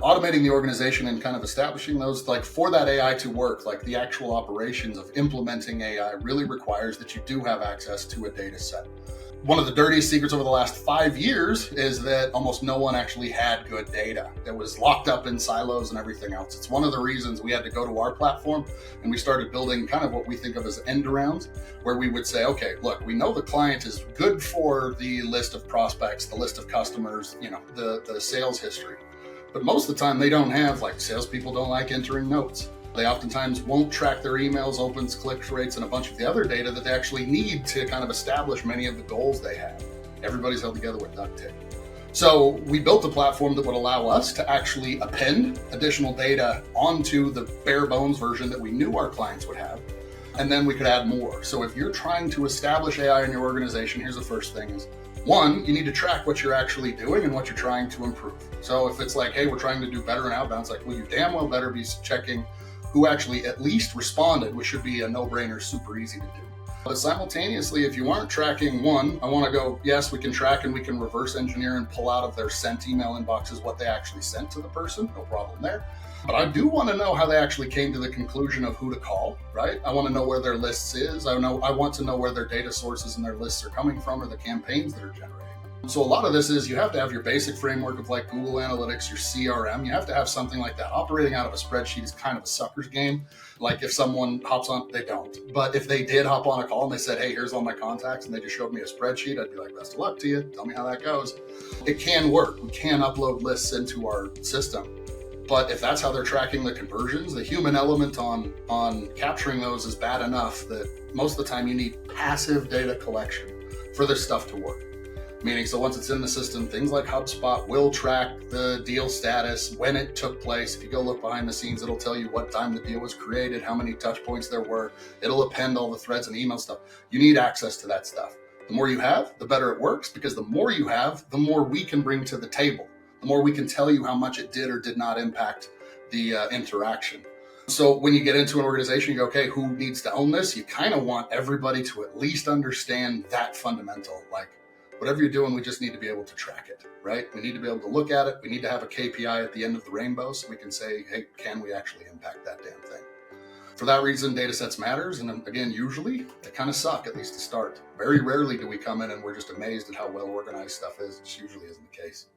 automating the organization and kind of establishing those, like for that AI to work, like the actual operations of implementing AI really requires that you do have access to a data set. One of the dirtiest secrets over the last 5 years is that almost no one actually had good data. It was locked up in silos and everything else. It's one of the reasons we had to go to our platform and we started building kind of what we think of as end arounds, where we would say, okay, look, we know the client is good for the list of prospects, the list of customers, the sales history. But most of the time they don't have, like, salespeople don't like entering notes. They oftentimes won't track their emails, opens, click rates, and a bunch of the other data that they actually need to kind of establish many of the goals they have. Everybody's held together with duct tape. So we built a platform that would allow us to actually append additional data onto the bare bones version that we knew our clients would have. And then we could add more. So if you're trying to establish AI in your organization, here's the first thing is, one, you need to track what you're actually doing and what you're trying to improve. So if it's like, hey, we're trying to do better in outbound, it's like, well, you damn well better be checking who actually at least responded, which should be a no-brainer, super easy to do. But simultaneously, if you aren't tracking, one, I want to go, yes, we can track and we can reverse engineer and pull out of their sent email inboxes what they actually sent to the person, no problem there. But I do want to know how they actually came to the conclusion of who to call, right? I want to know where their lists is. I want to know where their data sources and their lists are coming from, or the campaigns that are generating. So a lot of this is you have to have your basic framework of like Google Analytics, your CRM. You have to have something like that. Operating out of a spreadsheet is kind of a sucker's game. Like if someone hops on, they don't. But if they did hop on a call and they said, hey, here's all my contacts, and they just showed me a spreadsheet, I'd be like, best of luck to you. Tell me how that goes. It can work. We can upload lists into our system. But if that's how they're tracking the conversions, the human element on capturing those is bad enough that most of the time you need passive data collection for this stuff to work. Meaning, so once it's in the system, things like HubSpot will track the deal status, when it took place. If you go look behind the scenes, it'll tell you what time the deal was created, how many touch points there were. It'll append all the threads and email stuff. You need access to that stuff. The more you have, the better it works, because the more you have, the more we can bring to the table. The more we can tell you how much it did or did not impact the interaction. So when you get into an organization, you go, okay, who needs to own this? You kind of want everybody to at least understand that fundamental, like, whatever you're doing, we just need to be able to track it, right? We need to be able to look at it. We need to have a KPI at the end of the rainbow so we can say, hey, can we actually impact that damn thing? For that reason, data sets matters. And again, usually they kind of suck, at least to start. Very rarely do we come in and we're just amazed at how well organized stuff is. It usually isn't the case.